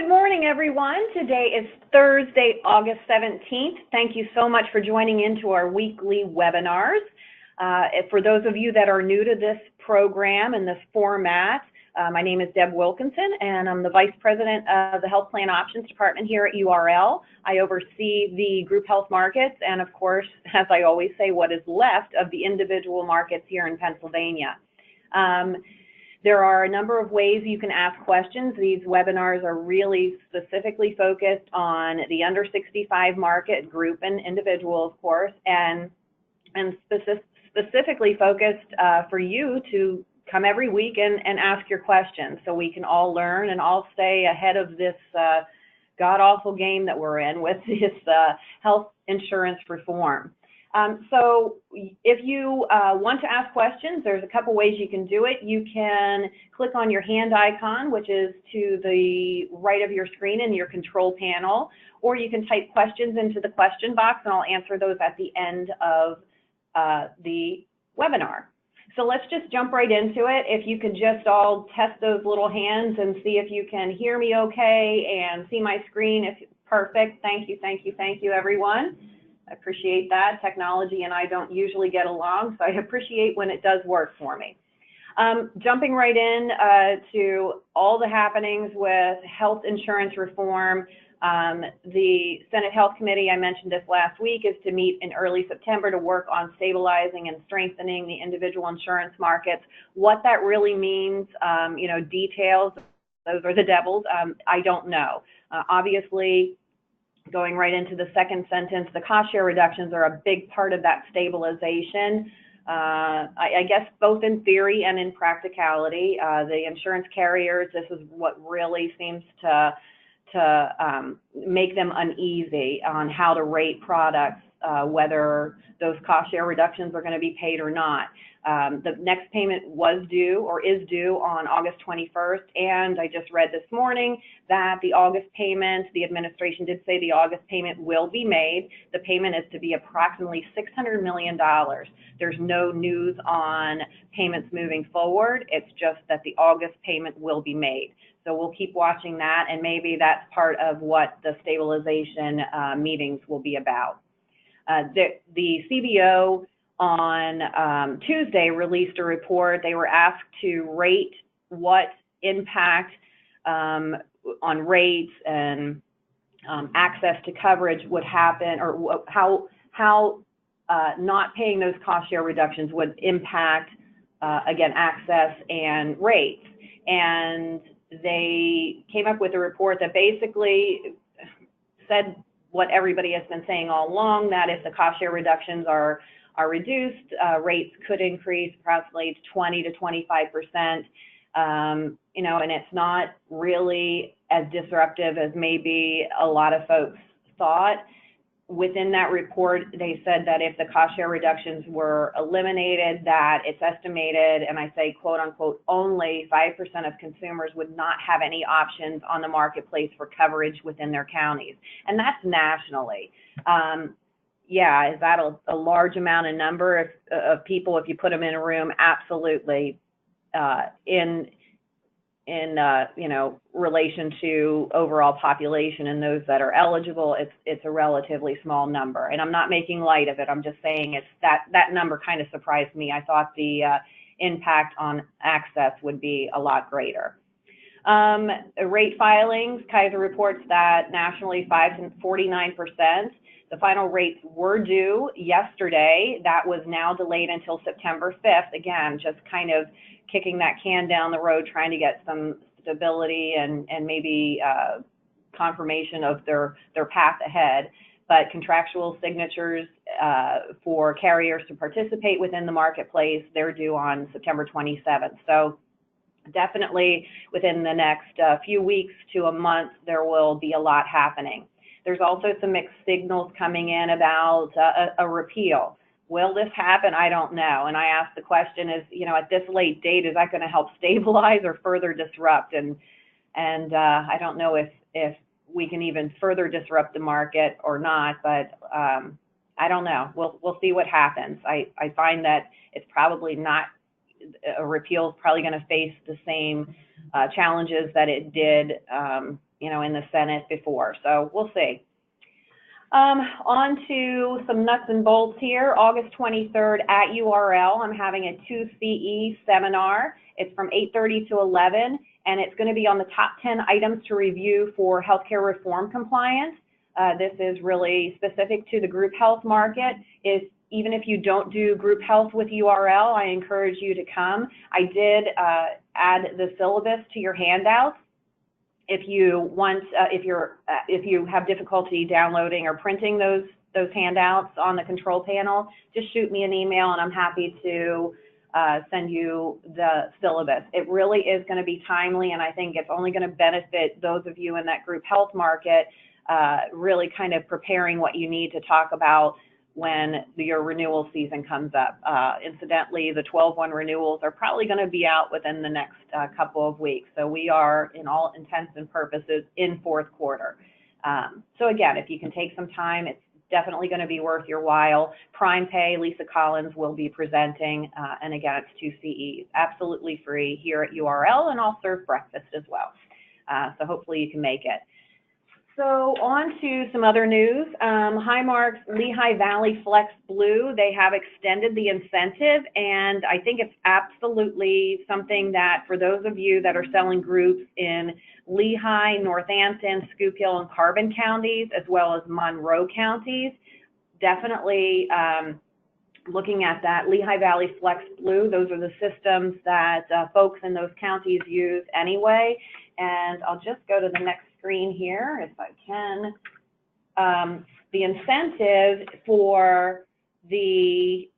Good morning, everyone. Today is Thursday, August 17th. Thank you so much for joining into our weekly webinars. For those of you that are new to this program and this format, my name is Deb Wilkinson, and I'm the Vice President of the Health Plan Options Department here at URL. I oversee the group health markets and, of course, as I always say, what is left of the individual markets here in Pennsylvania. There are a number of ways you can ask questions. These webinars are really specifically focused on the under 65 market, group and individual, of course, and specifically focused for you to come every week and ask your questions so we can all learn and all stay ahead of this god-awful game that we're in with this health insurance reform. So if you want to ask questions, there's a couple ways you can do it. You can click on your hand icon, which is to the right of your screen in your control panel, or you can type questions into the question box and I'll answer those at the end of the webinar. So let's just jump right into it. If you could just all test those little hands and see if you can hear me okay and see my screen. If perfect, thank you, everyone. I appreciate that. Technology and I don't usually get along, so I appreciate when it does work for me. Jumping right in to all the happenings with health insurance reform. The Senate Health Committee, I mentioned this last week, is to meet in early September to work on stabilizing and strengthening the individual insurance markets. What that really means, details, those are the devils, I don't know. Obviously, going right into the second sentence, the cost share reductions are a big part of that stabilization. I guess both in theory and in practicality. The insurance carriers, this is what really seems to make them uneasy on how to rate products, whether those cost share reductions are going to be paid or not. The next payment was due or is due on August 21st, and I just read this morning that the August payment, the administration did say the August payment will be made. The payment is to be approximately $600 million. There's no news on payments moving forward. It's just that the August payment will be made. So we'll keep watching that, and maybe that's part of what the stabilization meetings will be about. The CBO on Tuesday released a report. They were asked to rate what impact on rates and access to coverage would happen, or how not paying those cost share reductions would impact, again, access and rates. And they came up with a report that basically said what everybody has been saying all along, that if the cost share reductions are reduced, rates could increase approximately 20 to 25%. And it's not really as disruptive as maybe a lot of folks thought. Within that report, they said that if the cost share reductions were eliminated, that it's estimated, and I say quote unquote, only 5% of consumers would not have any options on the marketplace for coverage within their counties. And that's nationally. Yeah, is that a large amount of number of people if you put them in a room? Absolutely. In relation to overall population and those that are eligible, it's a relatively small number. And I'm not making light of it. I'm just saying it's that number kind of surprised me. I thought the impact on access would be a lot greater. Rate filings, Kaiser reports that nationally 49%. The final rates were due yesterday. That was now delayed until September 5th. Again, just kind of kicking that can down the road, trying to get some stability and maybe confirmation of their path ahead. But contractual signatures for carriers to participate within the marketplace, they're due on September 27th. So definitely within the next few weeks to a month, there will be a lot happening. There's also some mixed signals coming in about a repeal. Will this happen? I don't know. And I asked the question is, at this late date, is that going to help stabilize or further disrupt? And I don't know if we can even further disrupt the market or not, but I don't know. We'll see what happens. I find that it's probably not, a repeal is probably going to face the same challenges that it did in the Senate before. So we'll see. On to some nuts and bolts here. August 23rd at URL, I'm having a 2CE seminar. It's from 8:30 to 11, and it's going to be on the top 10 items to review for healthcare reform compliance. This is really specific to the group health market. Even if you don't do group health with URL, I encourage you to come. I did add the syllabus to your handouts. If you want, if you have difficulty downloading or printing those handouts on the control panel, just shoot me an email and I'm happy to send you the syllabus. It really is going to be timely, and I think it's only going to benefit those of you in that group health market, really kind of preparing what you need to talk about when your renewal season comes up. Incidentally, the 12/1 renewals are probably going to be out within the next couple of weeks. So we are, in all intents and purposes, in fourth quarter. So again, if you can take some time, it's definitely going to be worth your while. Prime Pay, Lisa Collins will be presenting, and again, it's 2CE, absolutely free here at URL, and I'll serve breakfast as well. So hopefully you can make it. So on to some other news. Highmark's Lehigh Valley Flex Blue, they have extended the incentive, and I think it's absolutely something that for those of you that are selling groups in Lehigh, Northampton, Schuylkill, and Carbon counties, as well as Monroe counties, definitely looking at that. Lehigh Valley Flex Blue, those are the systems that folks in those counties use anyway. And I'll just go to the next screen here, if I can. The incentive for the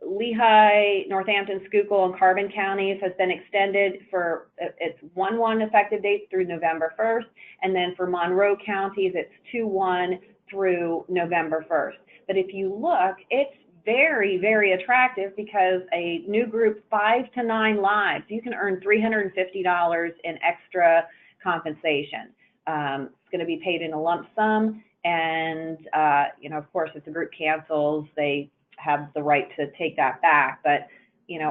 Lehigh, Northampton, Schuylkill, and Carbon counties has been extended for, it's 1/1 effective date through November 1st, and then for Monroe counties, it's 2/1 through November 1st. But if you look, it's very, very attractive because a new group 5 to 9 lives, you can earn $350 in extra compensation. It's going to be paid in a lump sum, and of course, if the group cancels, they have the right to take that back. But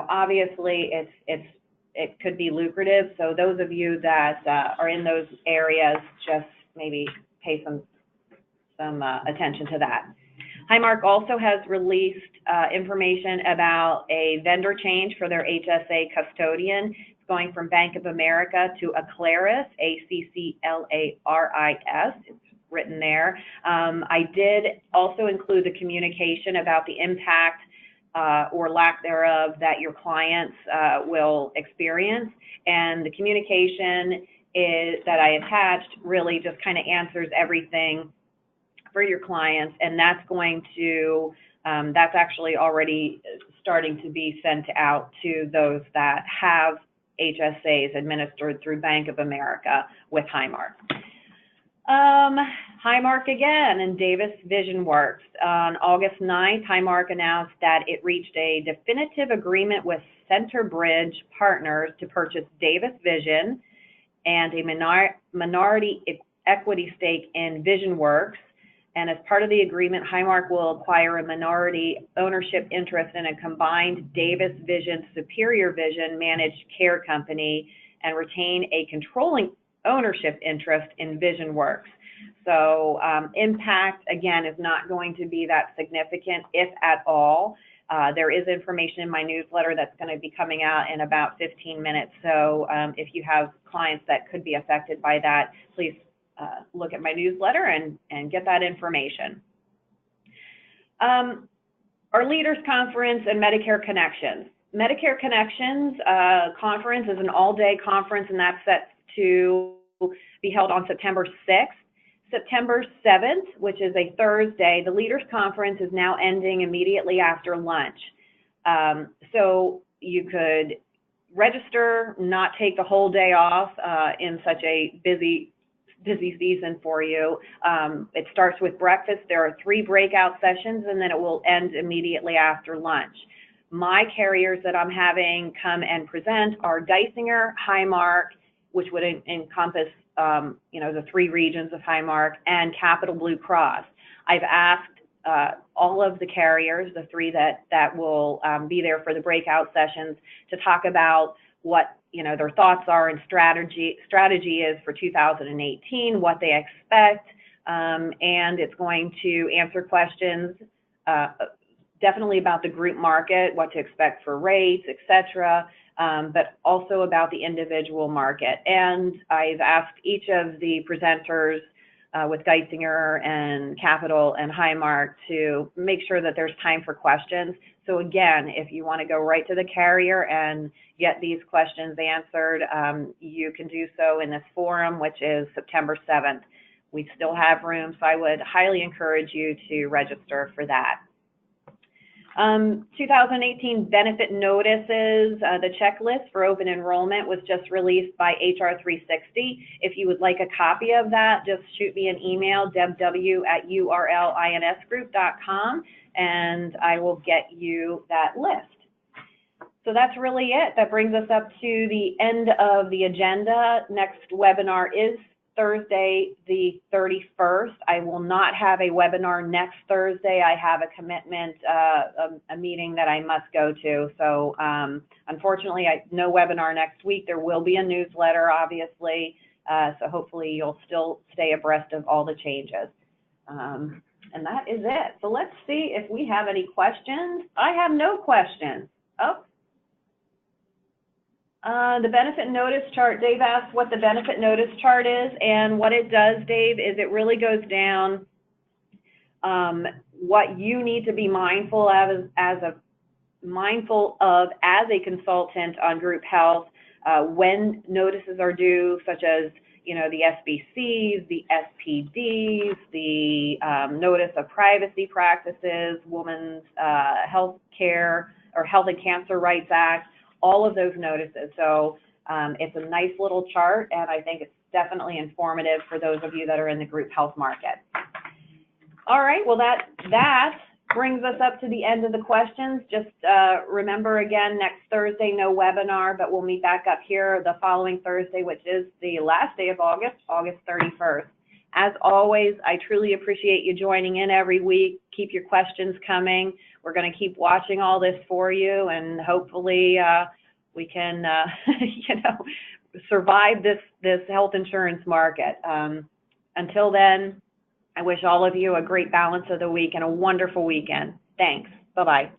obviously, it could be lucrative. So those of you that are in those areas, just maybe pay some attention to that. Highmark also has released information about a vendor change for their H.S.A. Custodian. It's going from Bank of America to Acclaris, A-C-C-L-A-R-I-S. It's written there. I did also include the communication about the impact or lack thereof that your clients will experience. And the communication that I attached really just kind of answers everything for your clients, and that's going to, that's actually already starting to be sent out to those that have HSAs administered through Bank of America with Highmark. Highmark again and Davis Visionworks. On August 9th, Highmark announced that it reached a definitive agreement with Centerbridge Partners to purchase Davis Vision and a minority equity stake in Visionworks. And as part of the agreement, Highmark will acquire a minority ownership interest in a combined Davis Vision Superior Vision managed care company and retain a controlling ownership interest in Visionworks. So impact, again, is not going to be that significant, if at all. There is information in my newsletter that's going to be coming out in about 15 minutes. So if you have clients that could be affected by that, please look at my newsletter and get that information. Our Leaders Conference and Medicare Connections. Medicare Connections conference is an all-day conference, and that's set to be held on September 6th. September 7th, which is a Thursday, the Leaders Conference is now ending immediately after lunch. So you could register, not take the whole day off in such a busy season for you. It starts with breakfast. There are 3 breakout sessions, and then it will end immediately after lunch. My carriers that I'm having come and present are Geisinger, Highmark, which would encompass the 3 regions of Highmark, and Capital Blue Cross. I've asked all of the carriers, the 3 that will be there for the breakout sessions, to talk about what their thoughts are and strategy is for 2018, what they expect, and it's going to answer questions definitely about the group market, what to expect for rates, etc., but also about the individual market. And I've asked each of the presenters with Geisinger and Capital and Highmark to make sure that there's time for questions. So again, if you want to go right to the carrier and get these questions answered, you can do so in this forum, which is September 7th. We still have room, so I would highly encourage you to register for that. 2018 benefit notices, the checklist for open enrollment was just released by HR 360. If you would like a copy of that, just shoot me an email, debw@urlinsgroup.com, and I will get you that list. So that's really it. That brings us up to the end of the agenda. Next webinar is Thursday, the 31st. I will not have a webinar next Thursday. I have a commitment, a meeting that I must go to. So unfortunately, no webinar next week. There will be a newsletter, obviously. So hopefully you'll still stay abreast of all the changes. And that is it. So let's see if we have any questions. I have no questions. Oh. The benefit notice chart, Dave asked what the benefit notice chart is, and what it does, Dave, is it really goes down what you need to be mindful of as a consultant on group health, when notices are due, such as the SBCs, the SPDs, the notice of privacy practices, Women's Health Care or Health and Cancer Rights Act. All of those notices. So it's a nice little chart, and I think it's definitely informative for those of you that are in the group health market. All right, well, that brings us up to the end of the questions. Just remember, again, next Thursday, no webinar, but we'll meet back up here the following Thursday, which is the last day of August, August 31st. As always, I truly appreciate you joining in every week. Keep your questions coming. We're going to keep watching all this for you, and hopefully we can, survive this health insurance market. Until then, I wish all of you a great balance of the week and a wonderful weekend. Thanks. Bye-bye.